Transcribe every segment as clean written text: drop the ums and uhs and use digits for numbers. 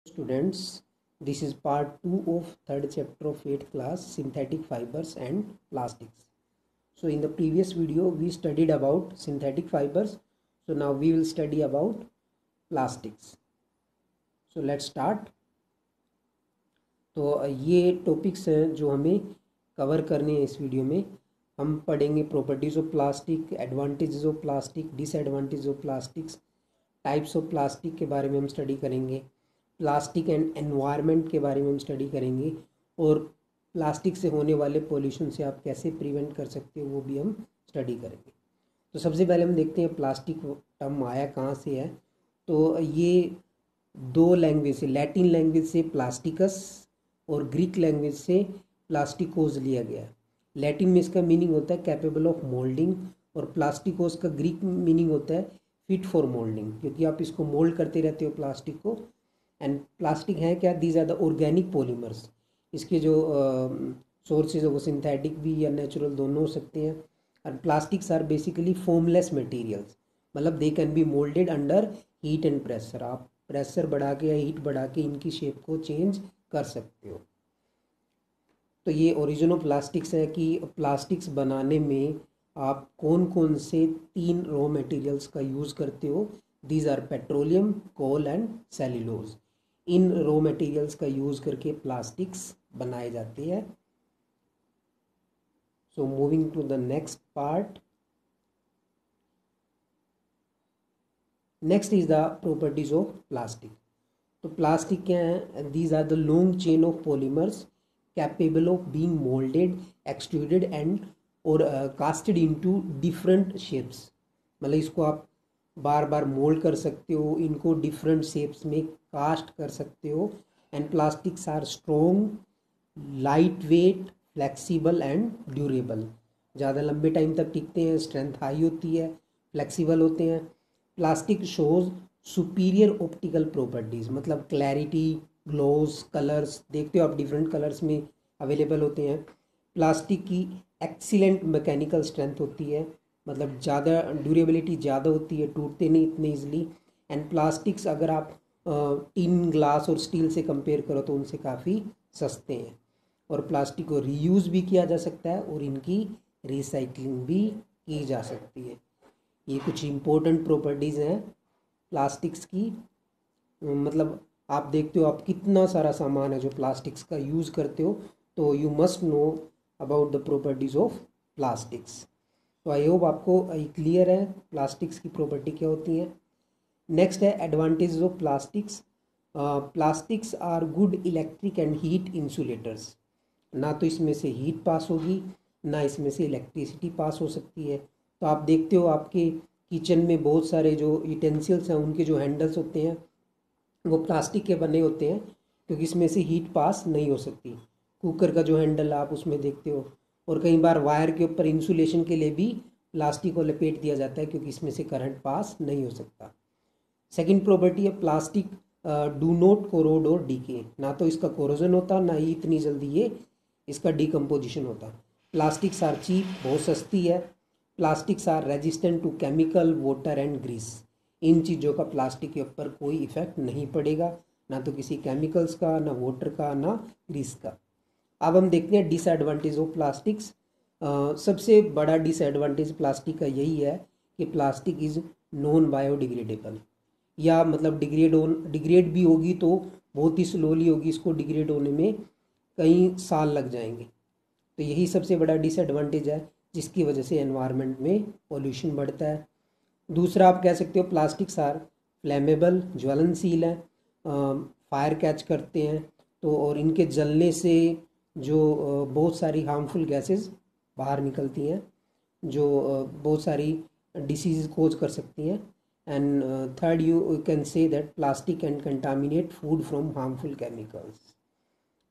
Students, this is part 2 of third chapter of 8th class, synthetic fibers and plastics. So in the previous video we studied about synthetic fibers. So now we will study about plastics. So let's start. तो ये topics हैं जो हमें cover करने हैं इस video में. हम पढ़ेंगे properties of plastic, advantages of plastic, disadvantage of plastics, types of plastic के बारे में हम स्टडी करेंगे, प्लास्टिक एंड एनवायरनमेंट के बारे में हम स्टडी करेंगे, और प्लास्टिक से होने वाले पोल्यूशन से आप कैसे प्रिवेंट कर सकते हो वो भी हम स्टडी करेंगे. तो सबसे पहले हम देखते हैं प्लास्टिक टर्म आया कहाँ से है. तो ये दो लैंग्वेज से, लैटिन लैंग्वेज से प्लास्टिकस और ग्रीक लैंग्वेज से प्लास्टिकोज लिया गया है. लैटिन में इसका मीनिंग होता है कैपेबल ऑफ मोल्डिंग, और प्लास्टिकोज का ग्रीक मीनिंग होता है फिट फॉर मोल्डिंग, क्योंकि आप इसको मोल्ड करते रहते हो प्लास्टिक को. एंड प्लास्टिक है क्या, these are the organic polymers. इसके जो सोर्सेज है वो सिंथेटिक भी या नेचुरल दोनों हो सकते हैं. और प्लास्टिक्स आर बेसिकली फोमलेस मटेरियल्स, मतलब they can be moulded under heat and pressure. आप प्रेशर बढ़ा के या हीट बढ़ा के इनकी शेप को चेंज कर सकते हो. तो ये ओरिजिन ऑफ प्लास्टिक्स है कि प्लास्टिक्स बनाने में आप कौन कौन से 3 रॉ मटेरियल्स का यूज़ करते हो. These are petroleum, coal and cellulose. इन रॉ मटेरियल्स का यूज़ करके प्लास्टिक्स बनाए जाते हैं. So moving to the next part. Next is the properties of plastic. तो प्लास्टिक क्या है, these are the long chain of polymers capable of being moulded, extruded and और कास्टेड इनटू डिफरेंट शेप्स. मतलब इसको आप बार बार मोल्ड कर सकते हो, इनको डिफरेंट शेप्स में कास्ट कर सकते हो. And plastics are strong, light weight, flexible and durable. ज़्यादा लंबे टाइम तक टिकते हैं, स्ट्रेंथ हाई होती है, फ्लेक्सिबल होते हैं. Plastic shows superior optical properties, मतलब क्लैरिटी, ग्लोस, कलर्स देखते हो आप डिफरेंट कलर्स में अवेलेबल होते हैं. प्लास्टिक की एक्सीलेंट मैकेनिकल स्ट्रेंथ होती है, मतलब ज़्यादा ड्यूरेबिलिटी ज़्यादा होती है, टूटते नहीं इतने ईजिली. एंड प्लास्टिक्स अगर आप टिन, ग्लास और स्टील से कंपेयर करो तो उनसे काफ़ी सस्ते हैं. और प्लास्टिक को रीयूज़ भी किया जा सकता है और इनकी रिसाइकलिंग भी की जा सकती है. ये कुछ इम्पोर्टेंट प्रॉपर्टीज़ हैं प्लास्टिक्स की. मतलब आप देखते हो आप कितना सारा सामान है जो प्लास्टिक्स का यूज़ करते हो, तो you must know about the properties of plastics. तो आई होप आपको क्लियर है प्लास्टिक्स की प्रॉपर्टी क्या होती है. नेक्स्ट है advantages of plastics. Plastics are good electric and heat insulators. ना तो इसमें से हीट पास होगी, ना इसमें से इलेक्ट्रिसिटी पास हो सकती है. तो आप देखते हो आपके किचन में बहुत सारे जो यूटेंसिल्स हैं उनके जो हैंडल्स होते हैं वो प्लास्टिक के बने होते हैं, क्योंकि इसमें से हीट पास नहीं हो सकती. कुकर का जो हैंडल आप उसमें देखते हो, और कई बार वायर के ऊपर इंसुलेशन के लिए भी प्लास्टिक को लपेट दिया जाता है, क्योंकि इसमें से करंट पास नहीं हो सकता. सेकंड प्रॉपर्टी है प्लास्टिक डू नॉट कोरोड और डीके. ना तो इसका कोरोजन होता, ना ही इतनी जल्दी ये इसका डिकम्पोजिशन होता. प्लास्टिक्स आर चीप, बहुत सस्ती है. Plastics are resistant to chemical, water and grease. इन चीज़ों का प्लास्टिक के ऊपर कोई इफ़ेक्ट नहीं पड़ेगा, ना तो किसी केमिकल्स का, ना वाटर का, ना ग्रीस का. अब हम देखते हैं डिसएडवांटेज ऑफ प्लास्टिक्स. सबसे बड़ा डिसएडवांटेज प्लास्टिक का यही है कि प्लास्टिक इज़ नॉन बायोडिग्रेडेबल, या मतलब डिग्रेड भी होगी तो बहुत ही स्लोली होगी, इसको डिग्रेड होने में कई साल लग जाएंगे. तो यही सबसे बड़ा डिसएडवांटेज है जिसकी वजह से एनवायरनमेंट में पोल्यूशन बढ़ता है. दूसरा आप कह सकते हो प्लास्टिक्स आर फ्लेमेबल, ज्वलनशील है, फायर कैच करते हैं. तो और इनके जलने से जो बहुत सारी हार्मफुल गैसेस बाहर निकलती हैं जो बहुत सारी डिसीज़ कोज कर सकती हैं. And third you can say that plastic can contaminate food from harmful chemicals.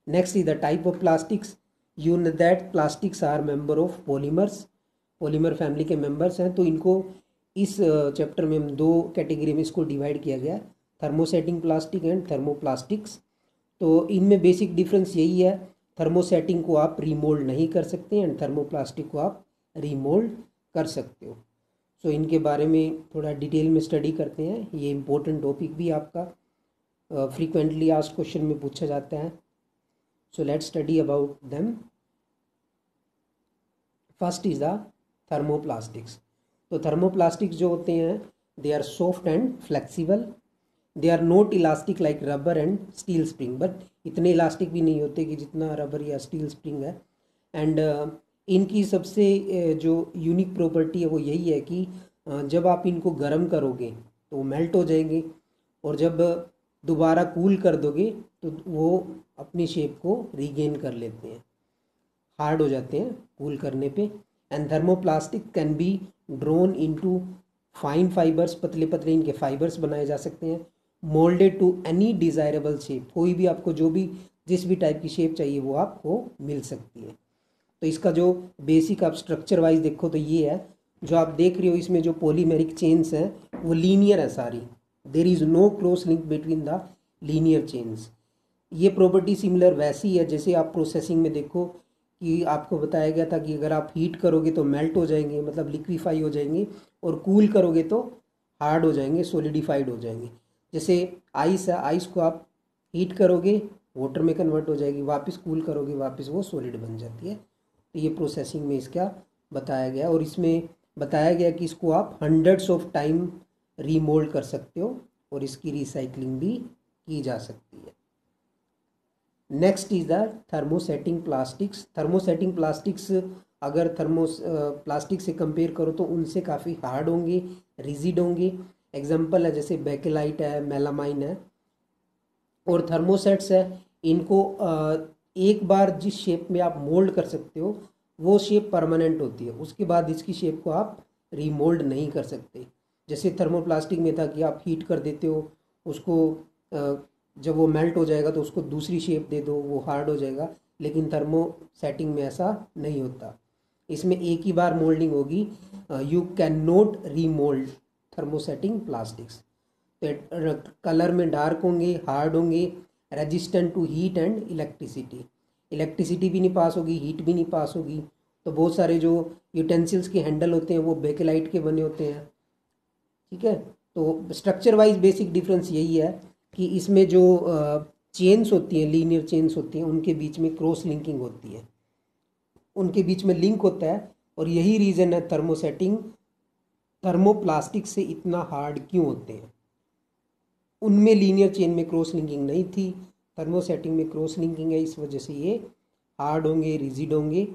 Next is the type of plastics. You know that plastics are member of polymers. Polymer family के मेंबर्स हैं. तो इनको इस chapter में हम 2 category में इसको divide किया गया, थर्मोसेटिंग प्लास्टिक एंड थर्मोप्लास्टिक्स. तो इनमें बेसिक डिफरेंस यही है, थर्मोसेटिंग को आप रीमोल्ड नहीं कर सकते एंड थर्मोप्लास्टिक को आप रीमोल्ड कर सकते हो. सो इनके बारे में थोड़ा डिटेल में स्टडी करते हैं, ये इम्पोर्टेंट टॉपिक भी आपका. फ्रीक्वेंटली आस्क्ड क्वेश्चन में पूछा जाता है। So let's study about them. First is the thermoplastics. तो थर्मोप्लास्टिक्स जो होते हैं they are soft and flexible, they are not elastic like rubber and steel spring, but इतने इलास्टिक भी नहीं होते कि जितना रबर या स्टील स्प्रिंग है। एंड इनकी सबसे जो यूनिक प्रॉपर्टी है वो यही है कि जब आप इनको गर्म करोगे तो वो मेल्ट हो जाएंगे, और जब दोबारा कूल कर दोगे तो वो अपनी शेप को रीगेन कर लेते हैं, हार्ड हो जाते हैं कूल करने पे। And thermoplastic can be drawn into fine fibres, पतले पतले इनके फाइबर्स बनाए जा सकते हैं। Moulded to any desirable shape, कोई भी आपको जो भी जिस भी टाइप की शेप चाहिए वो आपको मिल सकती है। तो इसका जो बेसिक आप स्ट्रक्चर वाइज देखो तो ये है, जो आप देख रहे हो इसमें जो पॉलीमेरिक चेन्स हैं वो लीनियर है सारी, there is no cross link between the linear chains. ये प्रॉपर्टी सिमिलर वैसी है जैसे आप प्रोसेसिंग में देखो कि आपको बताया गया था कि अगर आप हीट करोगे तो मेल्ट हो जाएंगे, मतलब लिक्विफाई हो जाएंगे, और कूल करोगे तो हार्ड हो जाएंगे, सॉलिडिफाइड हो जाएंगे। जैसे आइस है, आइस को आप हीट करोगे वाटर में कन्वर्ट हो जाएगी, वापस कूल करोगे वापस वो सॉलिड बन जाती है। तो ये प्रोसेसिंग में इसका बताया गया, और इसमें बताया गया कि इसको आप हंड्रेड्स ऑफ टाइम रीमोल्ड कर सकते हो और इसकी रिसाइकलिंग भी की जा सकती है। Next is the thermosetting plastics. Thermosetting plastics अगर प्लास्टिक से कंपेयर करो तो उनसे काफ़ी हार्ड होंगे, रिजिड होंगे। एग्जांपल है जैसे बेकेलाइट है, मेलामाइन है और थर्मोसेट्स है। इनको एक बार जिस शेप में आप मोल्ड कर सकते हो वो शेप परमानेंट होती है, उसके बाद इसकी शेप को आप रीमोल्ड नहीं कर सकते। जैसे थर्मोप्लास्टिक में था कि आप हीट कर देते हो उसको, जब वो मेल्ट हो जाएगा तो उसको दूसरी शेप दे दो, वो हार्ड हो जाएगा। लेकिन थर्मो सेटिंग में ऐसा नहीं होता, इसमें एक ही बार मोल्डिंग होगी। You can not remould thermosetting plastics. तो कलर में डार्क होंगे, हार्ड होंगे, resistant to heat and electricity. Electricity भी नहीं पास होगी, हीट भी नहीं पास होगी। तो बहुत सारे जो यूटेंसिल्स के हैंडल होते हैं वो बेकेलाइट के बने होते हैं, ठीक है। तो स्ट्रक्चर वाइज बेसिक डिफरेंस यही है कि इसमें जो चेन्स होती हैं, लीनियर चेन्स होती हैं, उनके बीच में क्रॉस लिंकिंग होती है, उनके बीच में लिंक होता है। और यही रीज़न है थर्मोसेटिंग थर्मोप्लास्टिक से इतना हार्ड क्यों होते हैं। उनमें लीनियर चेन में क्रॉस लिंकिंग नहीं थी, थर्मोसेटिंग में क्रॉस लिंकिंग है, इस वजह से ये हार्ड होंगे, रिजिड होंगे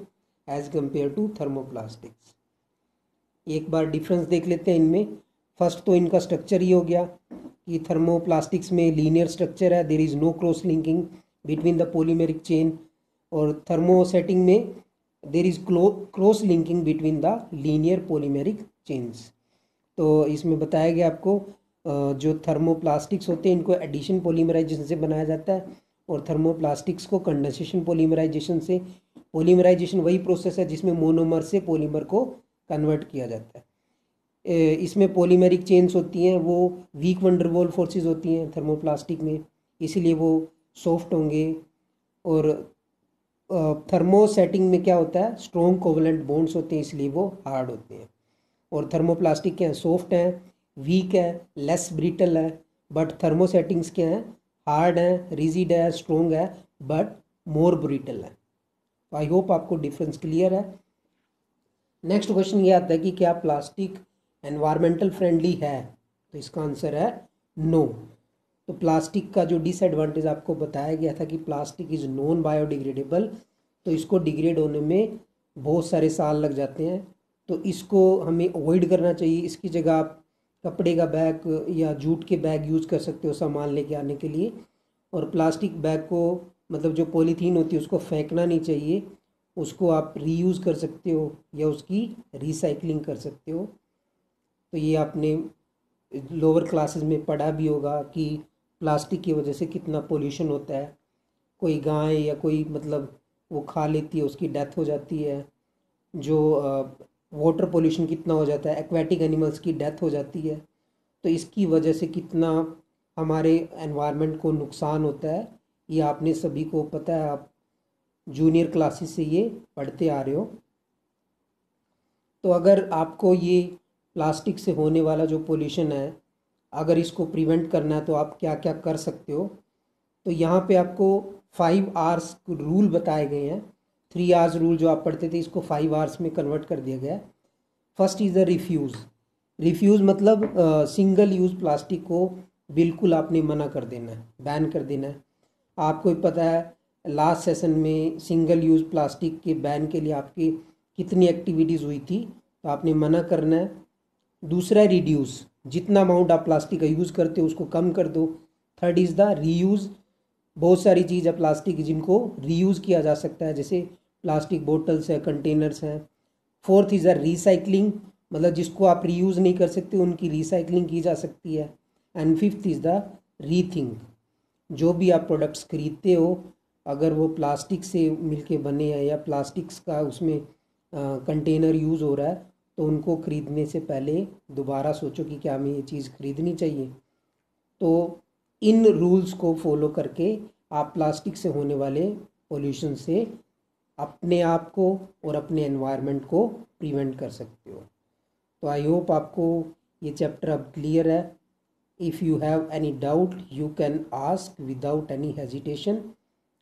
एज कंपेयर टू थर्मोप्लास्टिक्स। एक बार डिफरेंस देख लेते हैं इनमें। फर्स्ट तो इनका स्ट्रक्चर ही हो गया कि थर्मोप्लास्टिक्स में लीनियर स्ट्रक्चर है, there is no cross linking between the polymeric chain. और थर्मोसेटिंग में there is cross linking between the linear polymeric chains. तो इसमें बताया गया आपको जो थर्मोप्लास्टिक्स होते हैं इनको एडिशन पॉलीमराइजेशन से बनाया जाता है, और थर्मोप्लास्टिक्स को कंडेंसेशन पॉलीमराइजेशन से। पॉलीमराइजेशन वही प्रोसेस है जिसमें मोनोमर से पॉलीमर को कन्वर्ट किया जाता है। इसमें पॉलीमेरिक चेन्स होती हैं, वो वीक वंडरवॉल फोर्सेस होती हैं थर्मोप्लास्टिक में, इसलिए वो सॉफ्ट होंगे। और थर्मोसेटिंग में क्या होता है, स्ट्रॉन्ग कोवलेंट बॉन्ड्स होते हैं, इसलिए वो हार्ड होते हैं। और थर्मोप्लास्टिक क्या है, सॉफ्ट हैं, वीक है, लेस ब्रिटल है। बट थर्मोसेटिंग्स क्या हैं, हार्ड है, रिजिड है, स्ट्रॉन्ग है, बट मोर ब्रिटल है। आई होप आपको डिफरेंस क्लियर है। नेक्स्ट क्वेश्चन ये आता है कि क्या प्लास्टिक एनवायरमेंटल फ्रेंडली है, तो इसका आंसर है नो। तो प्लास्टिक का जो डिसएडवांटेज आपको बताया गया था कि प्लास्टिक इज़ नॉन बायोडिग्रेडेबल, तो इसको डिग्रेड होने में बहुत सारे साल लग जाते हैं, तो इसको हमें अवॉइड करना चाहिए। इसकी जगह आप कपड़े का बैग या जूट के बैग यूज़ कर सकते हो सामान लेके आने के लिए। और प्लास्टिक बैग को, मतलब जो पॉलीथीन होती है उसको फेंकना नहीं चाहिए, उसको आप रीयूज़ कर सकते हो या उसकी रिसाइकलिंग कर सकते हो। तो ये आपने लोअर क्लासेस में पढ़ा भी होगा कि प्लास्टिक की वजह से कितना पोल्यूशन होता है। कोई गाय या कोई मतलब वो खा लेती है, उसकी डेथ हो जाती है। जो वाटर पोल्यूशन कितना हो जाता है, एक्वेटिक एनिमल्स की डेथ हो जाती है। तो इसकी वजह से कितना हमारे एनवायरनमेंट को नुकसान होता है, ये आपने सभी को पता है, आप जूनियर क्लासेस से ये पढ़ते आ रहे हो। तो अगर आपको ये प्लास्टिक से होने वाला जो पोल्यूशन है अगर इसको प्रिवेंट करना है तो आप क्या क्या कर सकते हो। तो यहाँ पे आपको 5 आवर्स रूल बताए गए हैं। 3 आवर्स रूल जो आप पढ़ते थे इसको 5 आवर्स में कन्वर्ट कर दिया गया है। First is the refuse. Refuse मतलब सिंगल यूज़ प्लास्टिक को बिल्कुल आपने मना कर देना है, बैन कर देना है। आपको ही पता है लास्ट सेशन में सिंगल यूज़ प्लास्टिक के बैन के लिए आपकी कितनी एक्टिविटीज़ हुई थी, तो आपने मना करना है। दूसरा है रिड्यूस, जितना अमाउंट आप प्लास्टिक का यूज़ करते हो उसको कम कर दो। थर्ड इज़ द रीयूज़, बहुत सारी चीज़ है प्लास्टिक जिनको रीयूज़ किया जा सकता है, जैसे प्लास्टिक बोटल्स है, कंटेनर्स हैं। फोर्थ इज़ द रिसाइकलिंग, मतलब जिसको आप रीयूज़ नहीं कर सकते उनकी रिसाइकलिंग की जा सकती है। And fifth is the rethink, जो भी आप प्रोडक्ट्स खरीदते हो अगर वो प्लास्टिक से मिलके बने हैं या प्लास्टिक्स का उसमें कंटेनर यूज़ हो रहा है तो उनको ख़रीदने से पहले दोबारा सोचो कि क्या हमें ये चीज़ खरीदनी चाहिए। तो इन रूल्स को फॉलो करके आप प्लास्टिक से होने वाले पोल्यूशन से अपने आप को और अपने एनवायरनमेंट को प्रिवेंट कर सकते हो। तो आई होप आपको ये चैप्टर अब क्लियर है। If you have any doubt you can ask without any hesitation.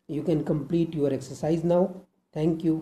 You can complete your exercise now. Thank you.